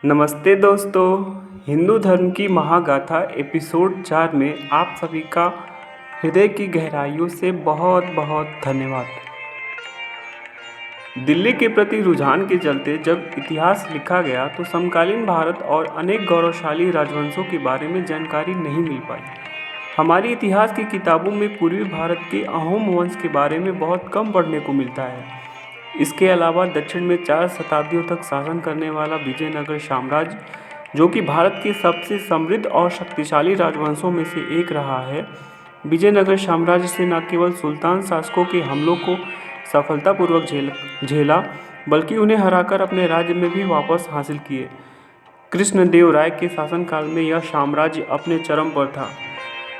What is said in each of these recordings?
नमस्ते दोस्तों। हिंदू धर्म की महागाथा एपिसोड 4 में आप सभी का हृदय की गहराइयों से बहुत बहुत धन्यवाद। दिल्ली के प्रति रुझान के चलते जब इतिहास लिखा गया तो समकालीन भारत और अनेक गौरवशाली राजवंशों के बारे में जानकारी नहीं मिल पाई। हमारी इतिहास की किताबों में पूर्वी भारत के अहोम वंश के बारे में बहुत कम पढ़ने को मिलता है। इसके अलावा दक्षिण में 4 शताब्दियों तक शासन करने वाला विजयनगर साम्राज्य, जो कि भारत के सबसे समृद्ध और शक्तिशाली राजवंशों में से एक रहा है, विजयनगर साम्राज्य से न केवल सुल्तान शासकों के हमलों को सफलतापूर्वक झेला बल्कि उन्हें हराकर अपने राज्य में भी वापस हासिल किए। कृष्णदेव राय के शासनकाल में यह साम्राज्य अपने चरम पर था।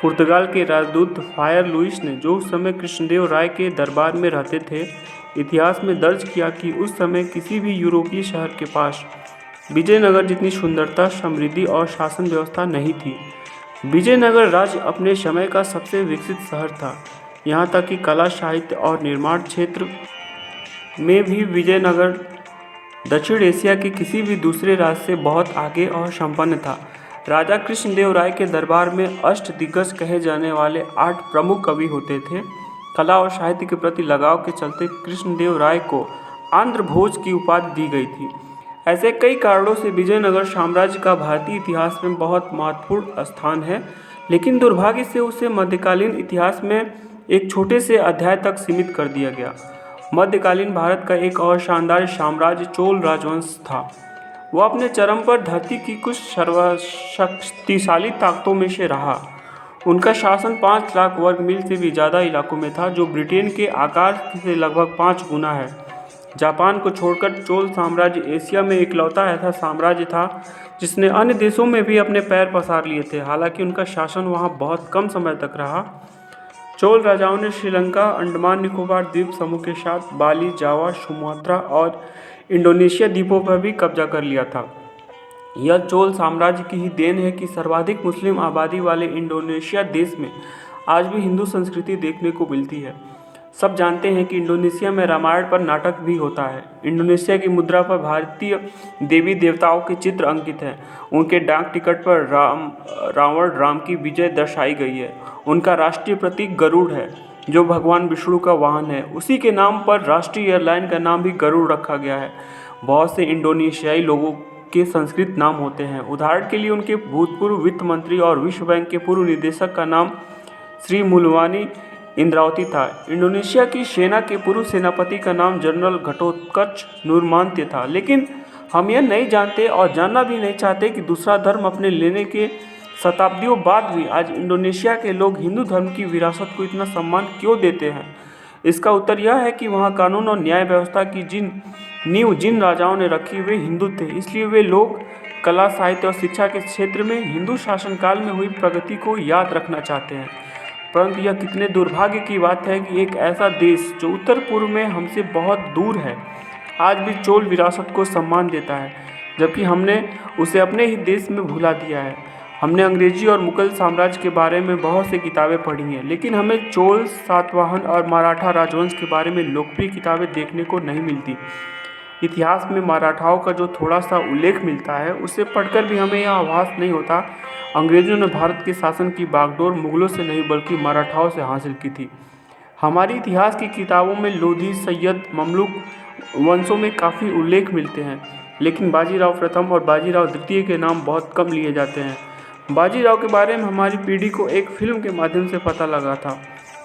पुर्तगाल के राजदूत फायर लुइस ने, जो उस समय कृष्णदेव राय के दरबार में रहते थे, इतिहास में दर्ज किया कि उस समय किसी भी यूरोपीय शहर के पास विजयनगर जितनी सुंदरता, समृद्धि और शासन व्यवस्था नहीं थी। विजयनगर राज्य अपने समय का सबसे विकसित शहर था। यहाँ तक कि कला, साहित्य और निर्माण क्षेत्र में भी विजयनगर दक्षिण एशिया के किसी भी दूसरे राज्य से बहुत आगे और संपन्न था। राजा कृष्णदेव राय के दरबार में अष्टदिग्गज कहे जाने वाले 8 प्रमुख कवि होते थे। कला और साहित्य के प्रति लगाव के चलते कृष्णदेव राय को आंध्र भोज की उपाधि दी गई थी। ऐसे कई कारणों से विजयनगर साम्राज्य का भारतीय इतिहास में बहुत महत्वपूर्ण स्थान है, लेकिन दुर्भाग्य से उसे मध्यकालीन इतिहास में एक छोटे से अध्याय तक सीमित कर दिया गया। मध्यकालीन भारत का एक और शानदार साम्राज्य चोल राजवंश था। वह अपने चरम पर धरती की कुछ सर्वशक्तिशाली ताकतों में से रहा। उनका शासन 5 लाख वर्ग मील से भी ज़्यादा इलाकों में था, जो ब्रिटेन के आकार से लगभग 5 गुना है। जापान को छोड़कर चोल साम्राज्य एशिया में इकलौता ऐसा साम्राज्य था जिसने अन्य देशों में भी अपने पैर पसार लिए थे। हालांकि उनका शासन वहां बहुत कम समय तक रहा। चोल राजाओं ने श्रीलंका, अंडमान निकोबार द्वीप समूह के साथ बाली, जावा, सुमात्रा और इंडोनेशिया द्वीपों पर भी कब्जा कर लिया था। यह चोल साम्राज्य की ही देन है कि सर्वाधिक मुस्लिम आबादी वाले इंडोनेशिया देश में आज भी हिंदू संस्कृति देखने को मिलती है। सब जानते हैं कि इंडोनेशिया में रामायण पर नाटक भी होता है। इंडोनेशिया की मुद्रा पर भारतीय देवी देवताओं के चित्र अंकित हैं। उनके डाक टिकट पर रावण राम की विजय दर्शाई गई है। उनका राष्ट्रीय प्रतीक गरुड़ है, जो भगवान विष्णु का वाहन है। उसी के नाम पर राष्ट्रीय एयरलाइन का नाम भी गरुड़ रखा गया है। बहुत से इंडोनेशियाई लोगों के संस्कृत नाम होते हैं। उदाहरण के लिए उनके भूतपूर्व वित्त मंत्री और विश्व बैंक के पूर्व निदेशक का नाम श्री मुलवानी इंद्रावती था। इंडोनेशिया की सेना के पूर्व सेनापति का नाम जनरल घटोत्कच नूरमांत्य था। लेकिन हम यह नहीं जानते और जानना भी नहीं चाहते कि दूसरा धर्म अपने लेने के शताब्दियों बाद भी आज इंडोनेशिया के लोग हिंदू धर्म की विरासत को इतना सम्मान क्यों देते हैं। इसका उत्तर यह है कि वहाँ कानून और न्याय व्यवस्था की नींव जिन राजाओं ने रखी वे हिंदू थे। इसलिए वे लोग कला, साहित्य और शिक्षा के क्षेत्र में हिंदू शासनकाल में हुई प्रगति को याद रखना चाहते हैं। परंतु यह कितने दुर्भाग्य की बात है कि एक ऐसा देश जो उत्तर पूर्व में हमसे बहुत दूर है, आज भी चोल विरासत को सम्मान देता है, जबकि हमने उसे अपने ही देश में भुला दिया है। हमने अंग्रेजी और मुगल साम्राज्य के बारे में बहुत सी किताबें पढ़ी हैं, लेकिन हमें चोल, सातवाहन और मराठा राजवंश के बारे में लोकप्रिय किताबें देखने को नहीं मिलती। इतिहास में मराठाओं का जो थोड़ा सा उल्लेख मिलता है, उसे पढ़कर भी हमें यह आभास नहीं होता अंग्रेजों ने भारत के शासन की बागडोर मुगलों से नहीं बल्कि मराठाओं से हासिल की थी। हमारी इतिहास की किताबों में लोधी, सैयद, ममलूक वंशों में काफ़ी उल्लेख मिलते हैं, लेकिन बाजीराव प्रथम और बाजीराव द्वितीय के नाम बहुत कम लिए जाते हैं। बाजीराव के बारे में हमारी पीढ़ी को एक फिल्म के माध्यम से पता लगा था,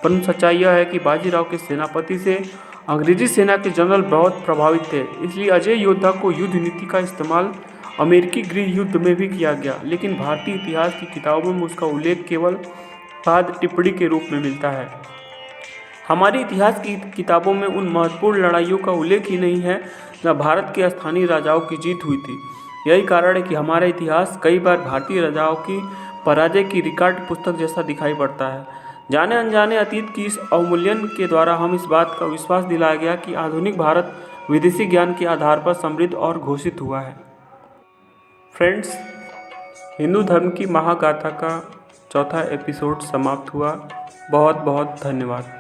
परंतु सच्चाई यह है कि बाजीराव के सेनापति से अंग्रेजी सेना के जनरल बहुत प्रभावित थे। इसलिए अजय योद्धा को युद्ध नीति का इस्तेमाल अमेरिकी गृह युद्ध में भी किया गया, लेकिन भारतीय इतिहास की किताबों में उसका उल्लेख केवल पाद टिप्पणी के रूप में मिलता है। हमारी इतिहास की किताबों में उन महत्वपूर्ण लड़ाइयों का उल्लेख ही नहीं है जहाँ भारत के स्थानीय राजाओं की जीत हुई थी। यही कारण है कि हमारा इतिहास कई बार भारतीय राजाओं की पराजय की रिकॉर्ड पुस्तक जैसा दिखाई पड़ता है। जाने अनजाने अतीत की इस अवमूल्यन के द्वारा हम इस बात का विश्वास दिलाया गया कि आधुनिक भारत विदेशी ज्ञान के आधार पर समृद्ध और घोषित हुआ है। फ्रेंड्स, हिंदू धर्म की महागाथा का चौथा एपिसोड समाप्त हुआ। बहुत बहुत धन्यवाद।